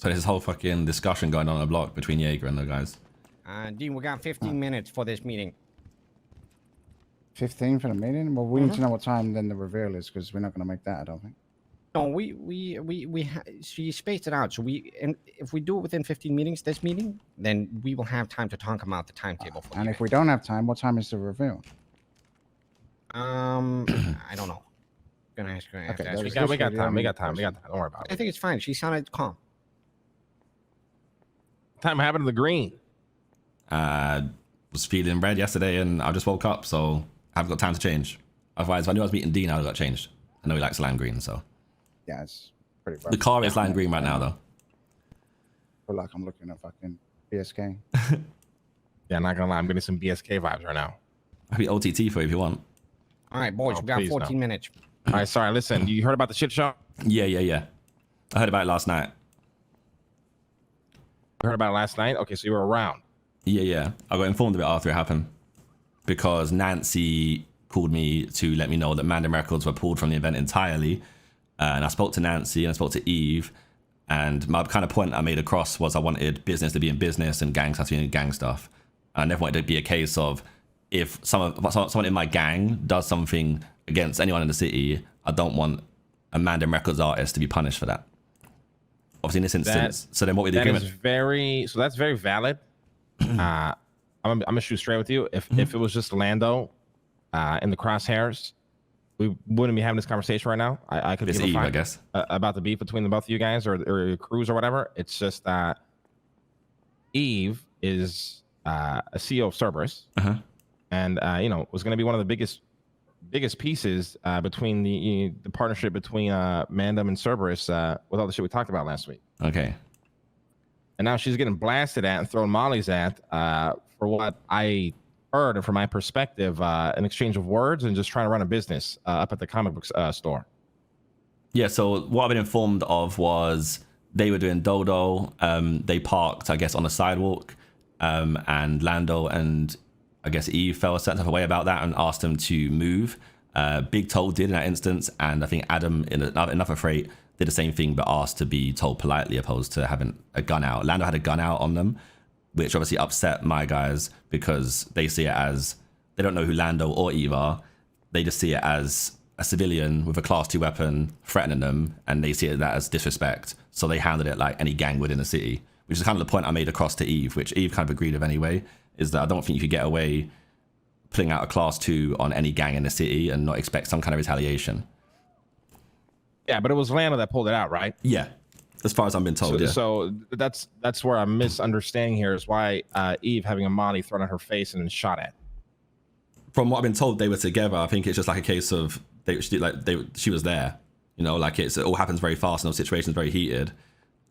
So there's this whole fucking discussion going on the block between Jaeger and the guys. Dean, we got 15 minutes for this meeting. 15 for the meeting? Well, we need to know what time then the reveal is, because we're not going to make that, I don't think. No, she spaced it out. So and if we do it within 15 meetings, this meeting, then we will have time to talk about the timetable for And if we don't have time, what time is the reveal? I don't know. Gonna ask her. Okay, ask we her. got time. Don't worry about it. I think it's fine. She sounded calm. Time happened to the green. Was feeling red yesterday and I just woke up, so I haven't got time to change. Otherwise, if I knew I was meeting Dean, I would have got changed. I know he likes lime green, so. Yeah, it's pretty rough. The car is lime green right now, though. I feel like I'm looking at fucking BSK. Yeah, not gonna lie, I'm getting some BSK vibes right now. I'll be OTT for you if you want. All right, boys, we got 14 minutes. All right, sorry, listen, you heard about the shit show? Yeah. I heard about it last night. You heard about it last night? Okay, so you were around. Yeah. I got informed of it after it happened. Because Nancy called me to let me know that Mandem records were pulled from the event entirely. And I spoke to Nancy and I spoke to Eve. And my kind of point I made across was I wanted business to be in business and gang stuff to be in gang stuff. I never wanted it to be a case of if someone in my gang does something against anyone in the city, I don't want a Mandem Records artist to be punished for that. Obviously, in this instance. So then what we the agreement? That's very valid. I'm gonna shoot straight with you. If it was just Lando in the crosshairs, we wouldn't be having this conversation right now. I could give a fuck, I guess, about the beef between the both of you guys or your crews or whatever. It's just that Eve is a CEO of Cerberus, and was going to be one of the biggest pieces between the partnership between Mandem and Cerberus with all the shit we talked about last week. Okay. And now she's getting blasted at and thrown mollies at for what I heard, and from my perspective, an exchange of words and just trying to run a business up at the comic book store. Yeah, so what I've been informed of was they were doing Dodo. They parked, I guess, on the sidewalk. And Lando and I guess Eve felt a certain type of way about that and asked them to move. Big Toe did in that instance. And I think Adam in another freight did the same thing, but asked to be told politely opposed to having a gun out. Lando had a gun out on them, which obviously upset my guys because they see it as, they don't know who Lando or Eve are. They just see it as a civilian with a class 2 weapon threatening them, and they see it that as disrespect. So they handled it like any gang would in the city, which is kind of the point I made across to Eve, which Eve kind of agreed with anyway, is that I don't think you could get away putting out a class 2 on any gang in the city and not expect some kind of retaliation. Yeah, but it was Lando that pulled it out, right? Yeah, as far as I've been told. So that's where I'm misunderstanding here is why Eve having a molly thrown at her face and then shot at. From what I've been told, they were together. I think it's just like a case of she was there. Like it all happens very fast and those situations very heated.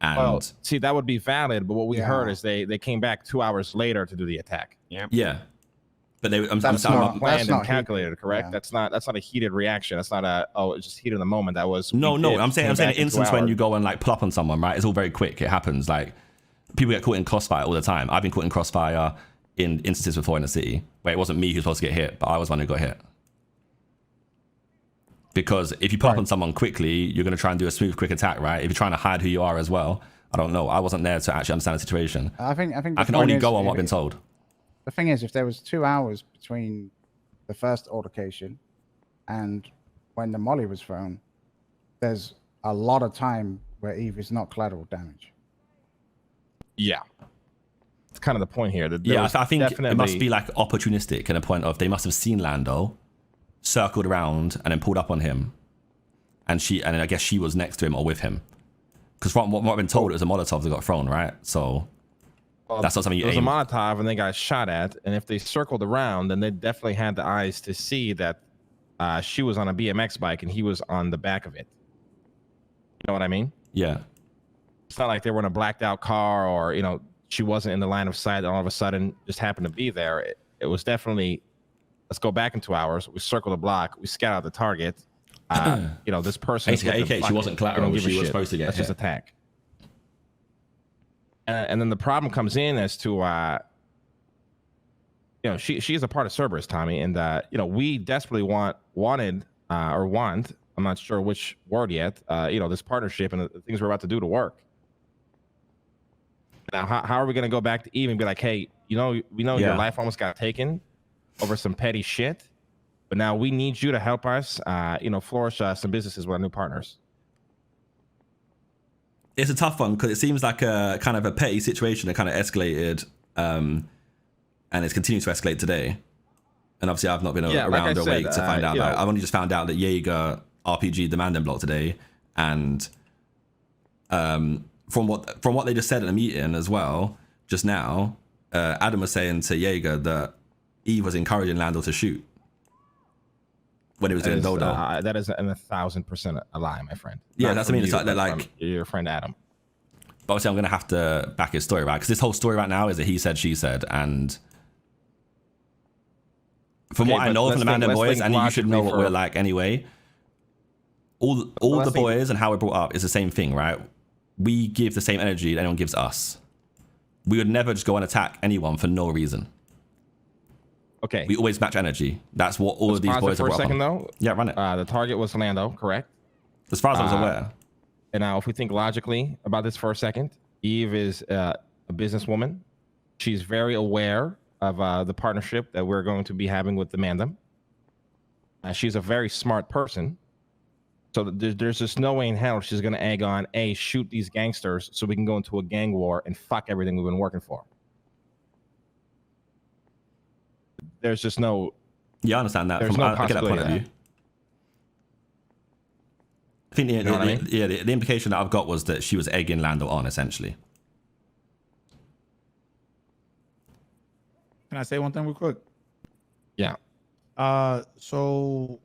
And well, see, that would be valid, but what we heard is they came back 2 hours later to do the attack. Yeah. But I'm planned and calculated, correct? Yeah. That's not a heated reaction. That's not it's just heat in the moment. That was no. I'm saying an instance when you go and like pull up on someone, right? It's all very quick. It happens. Like people get caught in crossfire all the time. I've been caught in crossfire in instances before in the city where it wasn't me who was supposed to get hit, but I was one who got hit. Because if you pull up on someone quickly, you're going to try and do a smooth, quick attack, right? If you're trying to hide who you are as well, I don't know. I wasn't there to actually understand the situation. I think I can only go on what I've been told. The thing is, if there was 2 hours between the first altercation and when the molly was thrown, there's a lot of time where Eve is not collateral damage. Yeah. It's kind of the point here. I think it must be like opportunistic in a point of they must have seen Lando, circled around, and then pulled up on him. And I guess she was next to him or with him. Because from what I've been told, it was a Molotov that got thrown, right? So that's not something you aim. It was a Molotov and they got shot at. And if they circled around, then they definitely had the eyes to see that she was on a BMX bike and he was on the back of it. You know what I mean? Yeah. It's not like they were in a blacked out car or, she wasn't in the line of sight and all of a sudden just happened to be there. It was definitely, let's go back in 2 hours. We circle the block. We scout out the target. This person. AK, she wasn't collateral. She was supposed to get hit. Just attack. And then the problem comes in as to, she is a part of Cerberus, Tommy, and we desperately want, I'm not sure which word yet, this partnership and the things we're about to do to work. Now, how are we gonna go back to Eve and be like, hey, we know your life almost got taken over some petty shit, but now we need you to help us, flourish some businesses with our new partners. It's a tough one because it seems like a kind of a petty situation that kind of escalated, and it's continuing to escalate today. And obviously, I've not been around or awake to find out. I've only just found out that Jaeger RPG'd the Mandem block today, and from what they just said in the meeting as well just now, Adam was saying to Jaeger that Eve was encouraging Lando to shoot when he was doing Dodo. That is 1,000% a lie, my friend. Yeah, that's what I mean. It's like your friend Adam. But obviously, I'm gonna have to back his story, right? Because this whole story right now is that he said, she said, and from what I know from the Mandem boys, and you should know what we're like anyway. All the boys and how we're brought up is the same thing, right? We give the same energy that anyone gives us. We would never just go and attack anyone for no reason. Okay. We always match energy. That's what all of these boys are brought up on. Though. Yeah, run it. The target was Lando, correct? As far as I was aware. And now, if we think logically about this for a second, Eve is a businesswoman. She's very aware of the partnership that we're going to be having with the Mandem. She's a very smart person. So there's just no way in hell she's going to egg on, shoot these gangsters so we can go into a gang war and fuck everything we've been working for. There's just no... Yeah, I understand that. There's no possibility. I get that point of view. I think the implication that I've got was that she was egging Lando on, essentially. Can I say one thing real quick? Yeah. So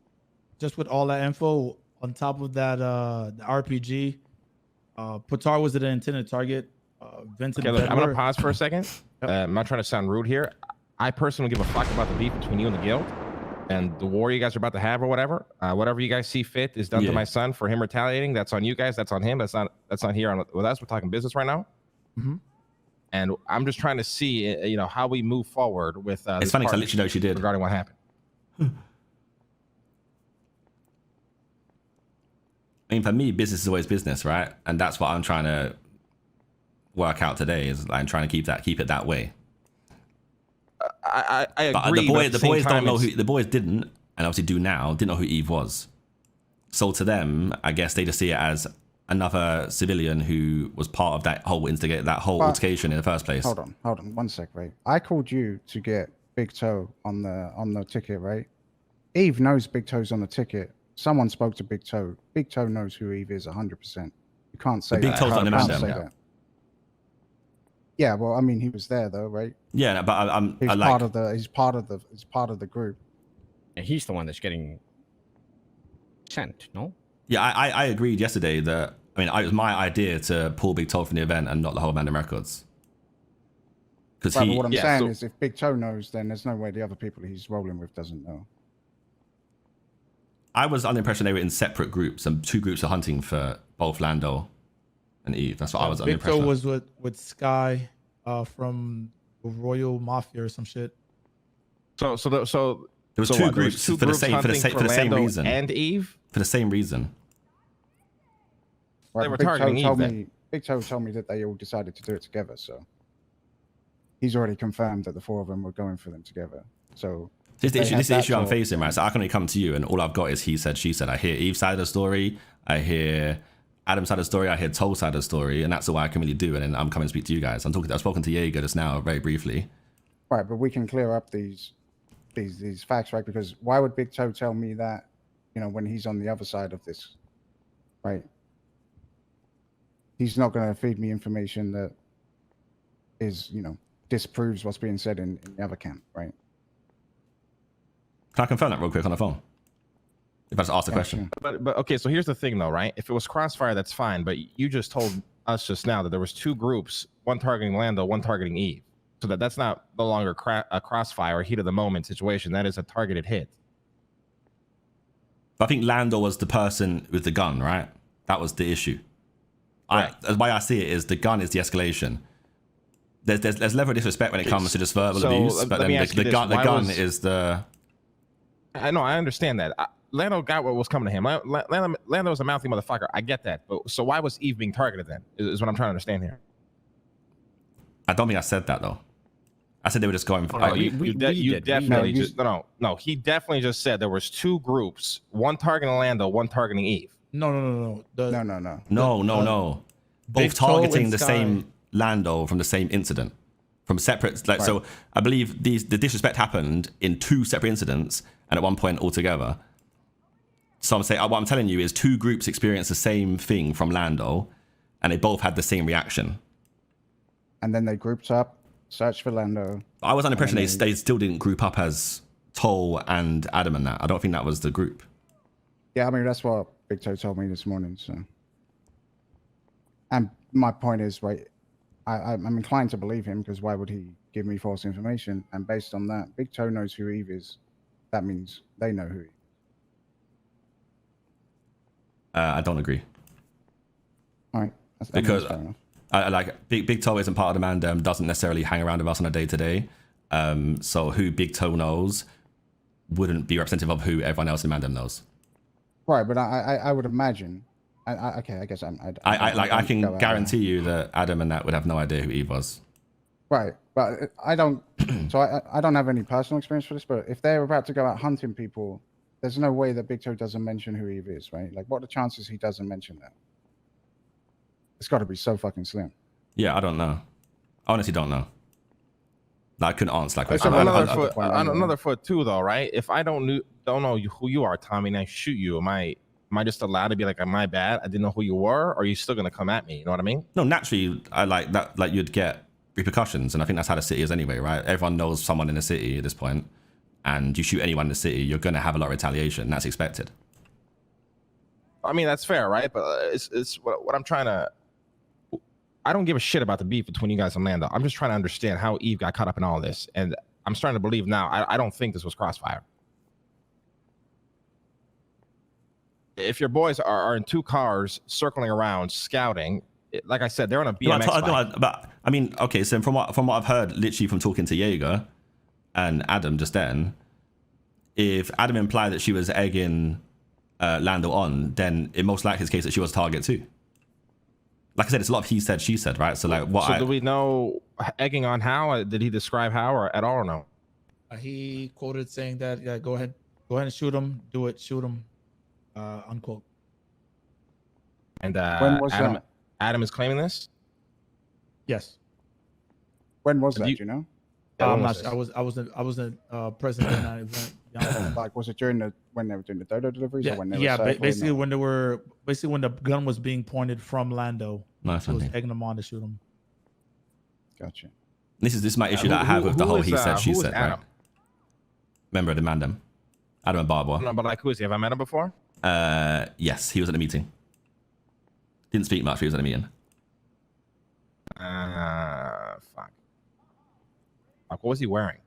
just with all that info, on top of that, the RPG, Patar was the intended target. Vincent. Okay, look, I'm gonna pause for a second. I'm not trying to sound rude here. I personally give a fuck about the beef between you and the guild, and the war you guys are about to have or whatever. Whatever you guys see fit is done to my son for him retaliating. That's on you guys. That's on him. That's not here with us. We're talking business right now. Mm-hmm. And I'm just trying to see, how we move forward with. It's funny because I literally know she did regarding what happened. I mean, for me, business is always business, right? And that's what I'm trying to work out today. Is like I'm trying to keep it that way. I agree. But the boys don't know who the boys didn't, and obviously do now. Didn't know who Eve was. So to them, I guess they just see it as another civilian who was part of that whole altercation in the first place. Hold on, 1 sec, right? I called you to get Big Toe on the ticket, right? Eve knows Big Toe's on the ticket. Someone spoke to Big Toe. Big Toe knows who Eve is 100%. You can't say Big Toe's on the Mandem. Yeah, well, I mean, he was there though, right? Yeah, but he's part of the group. And he's the one that's getting sent, no? Yeah, I agreed yesterday that it was my idea to pull Big Toe from the event and not the whole Mandem Records. Because what I'm saying is, if Big Toe knows, then there's no way the other people he's rolling with doesn't know. I was under the impression they were in separate groups, and two groups are hunting for both Lando and Eve. That's what I was under the impression. Big Toe was with Sky from Royal Mafia or some shit. So there was two groups for the same reason. And Eve? For the same reason. Right, they were targeting Eve. Big Toe told me that they all decided to do it together, so he's already confirmed that the four of them were going for them together. So this is the issue I'm facing, right? So I can only come to you, and all I've got is he said, she said. I hear Eve's side of the story, I hear Adam's side of the story, I hear Toll's side of the story, and that's all I can really do. And then I'm coming to speak to you guys. I've spoken to Jaeger just now, very briefly. Right, but we can clear up these facts, right? Because why would Big Toe tell me that, when he's on the other side of this, right? He's not going to feed me information that is, disproves what's being said in the other camp, right? Can I confirm that real quick on the phone? If I just ask the question. Sure. But okay, so here's the thing though, right? If it was crossfire, that's fine. But you just told us just now that there was two groups, one targeting Lando, one targeting Eve. So that's no longer a crossfire or heat of the moment situation. That is a targeted hit. But I think Lando was the person with the gun, right? That was the issue. Right. The way I see it is the gun is the escalation. There's level of disrespect when it comes to just verbal abuse, but then the gun is the... I know, I understand that. Lando got what was coming to him. Lando was a mouthy motherfucker. I get that. But so why was Eve being targeted then? Is what I'm trying to understand here. I don't think I said that though. I said they were just going. Oh, no, you definitely did. just no. He definitely just said there was two groups, one targeting Lando, one targeting Eve. No. No. No. Big Both Toe targeting and the Sky. same Lando from the same incident, from separate. Like so, I believe the disrespect happened in two separate incidents, and at one point altogether. So I'm saying what I'm telling you is two groups experienced the same thing from Lando, and they both had the same reaction. And then they grouped up, searched for Lando. I was under the impression And they still didn't group up as Toll and Adam and that. I don't think that was the group. Yeah, I mean, that's what Big Toe told me this morning. So, and my point is, right, I'm inclined to believe him because why would he give me false information? And based on that, Big Toe knows who Eve is. That means they know who he is. I don't agree. All right. Because fair enough. like Big Toe isn't part of the Mandem, doesn't necessarily hang around with us on a day to day. So who Big Toe knows wouldn't be representative of who everyone else in Mandem knows. Right, but I would imagine. Okay, I guess I can guarantee you that Adam and that would have no idea who Eve was. Right, but I don't. So I don't have any personal experience for this. But if they're about to go out hunting people, there's no way that Big Toe doesn't mention who Eve is, right? Like, what are the chances he doesn't mention that? It's got to be so fucking slim. Yeah, I don't know. I honestly don't know. I couldn't answer that question. Another foot too, though, right? If I don't know who you are, Tommy, and I shoot you, am I just allowed to be like, "My bad, I didn't know who you were"? Or are you still gonna come at me? You know what I mean? No, naturally, I like that. Like you'd get repercussions, and I think that's how the city is anyway, right? Everyone knows someone in the city at this point, and you shoot anyone in the city, you're gonna have a lot of retaliation. That's expected. I mean, that's fair, right? But it's what I'm trying to. I don't give a shit about the beef between you guys and Lando. I'm just trying to understand how Eve got caught up in all this, and I'm starting to believe now. I don't think this was crossfire. If your boys are in two cars circling around scouting, like I said, they're on a BMX bike. But I mean, okay. So from what I've heard, literally from talking to Jaeger and Adam just then, if Adam implied that she was egging Lando on, then it most likely is the case that she was target too. Like I said, it's a lot of he said, she said, right? So like, do we know egging on how? Did he describe how or at all or no? He quoted saying that, yeah, go ahead and shoot him, do it, shoot him, unquote. And when was that? Adam is claiming this. Yes. When was that? Do you know? I'm not. I wasn't present in that event. Like, was it when they were doing the dodo deliveries? Yeah, or when they were basically when the gun was being pointed from Lando. Nice, he was egging them on to shoot him. Gotcha. This is my issue that I have with the whole he said, she said, right? Member of the Mandem, Adam and Barbour. No, but like, who is he? Have I met him before? Yes, he was at the meeting. Didn't speak much, but he was at the meeting. Fuck. Like, what was he wearing?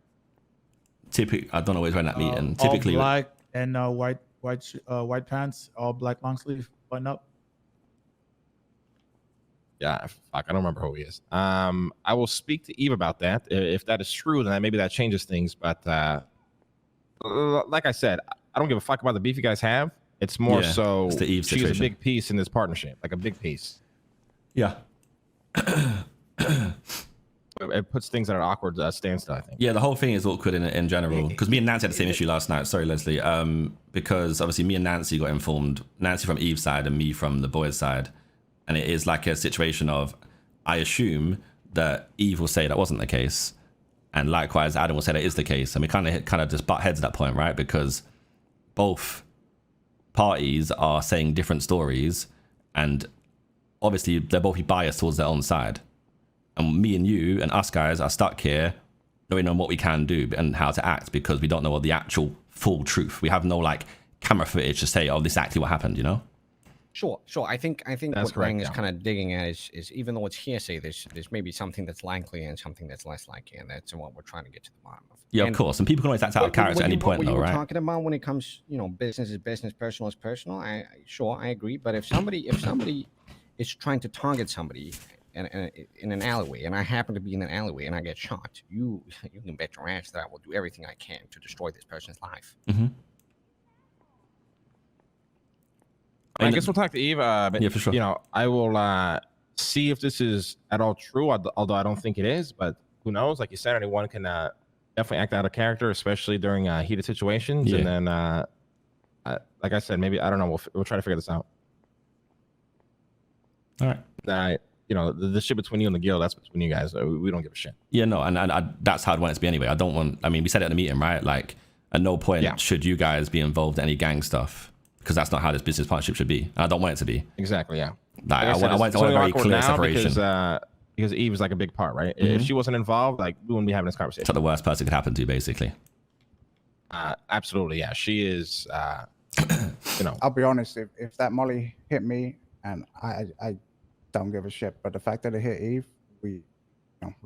Typically, I don't know what he's wearing at that meeting. All Typically, black and white pants, all black long sleeve, button up. Yeah, fuck, I don't remember who he is. I will speak to Eve about that. If that is true, then maybe that changes things. But like I said, I don't give a fuck about the beef you guys have. It's more so it's the Eve she's situation. a big piece in this partnership, like a big piece. Yeah. It puts things at an awkward standstill, I think. Yeah, the whole thing is awkward in general. Because me and Nancy had the same issue last night. Sorry, Leslie. Because obviously me and Nancy got informed. Nancy from Eve's side and me from the boys' side. And it is like a situation of, I assume that Eve will say that wasn't the case. And likewise, Adam will say that is the case. And we kind of just butt heads at that point, right? Because both parties are saying different stories. And obviously, they're both biased towards their own side. And me and you and us guys are stuck here knowing what we can do and how to act because we don't know the actual full truth. We have no like camera footage to say, oh, this is actually what happened, you know? Sure. I think That's what correct, Lang is yeah. kind of digging at is even though it's hearsay, there's maybe something that's likely and something that's less likely, and that's what we're trying to get to the bottom of. Yeah, and of course. And people can always act out of character at any point, though, what you were right? talking about when it comes, business is business, personal is personal. I agree. But if somebody is trying to target somebody in an alleyway, and I happen to be in an alleyway and I get shot, you can bet your ass that I will do everything I can to destroy this person's life. Mm-hmm. I guess we'll talk to Eve. But, Yeah, for sure. I will see if this is at all true, although I don't think it is, but who knows? Like you said, anyone can definitely act out of character, especially during heated situations. Yeah. And then, like I said, maybe, I don't know, we'll try to figure this out. All right. You know, the shit between you and the guild, that's between you guys. We don't give a shit. Yeah, no, and that's how I'd want it to be anyway. I don't want, I mean, we said it in the meeting, right? Like, at no point should you guys be involved in any gang stuff, because that's not how this business partnership should be. And I don't want it to be. Exactly, yeah. Like, I want a very clear separation. Because Eve is like a big part, right? If she wasn't involved, like, we wouldn't be having this conversation. It's like the worst person it could happen to, basically. Absolutely, yeah. She is, you know. I'll be honest. If that molly hit me, and I don't give a shit. But the fact that it hit Eve, we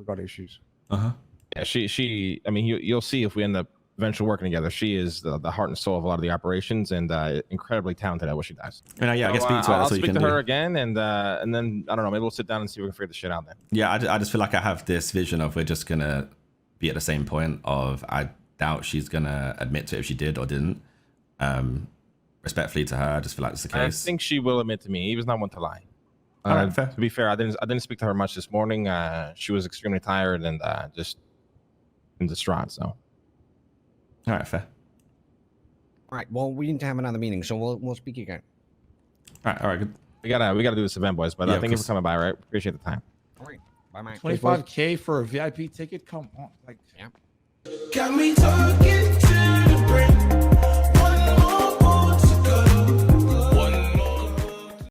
got issues. Yeah, she. I mean, you'll see if we end up eventually working together. She is the heart and soul of a lot of the operations, and incredibly talented at what she does. And yeah, I guess speak to her. I'll That's what you speak can to do. her again, and then I don't know. Maybe we'll sit down and see if we can figure this shit out then. Yeah, I just feel like I have this vision of we're just gonna be at the same point of I doubt she's gonna admit to it if she did or didn't. Respectfully to her, I just feel like it's the case. I think she will admit to me. Eva's not one to lie. All right, fair. To be fair, I didn't speak to her much this morning. She was extremely tired and just in distraught. So, all right, fair. All right. Well, we need to have another meeting, so we'll speak again. All right, good. we gotta do this event, boys. But Yeah, thank you for of coming by. Right, appreciate the time. All right. Bye, Mike. 25K for a VIP ticket? Come on, like. Yeah. Got me talking to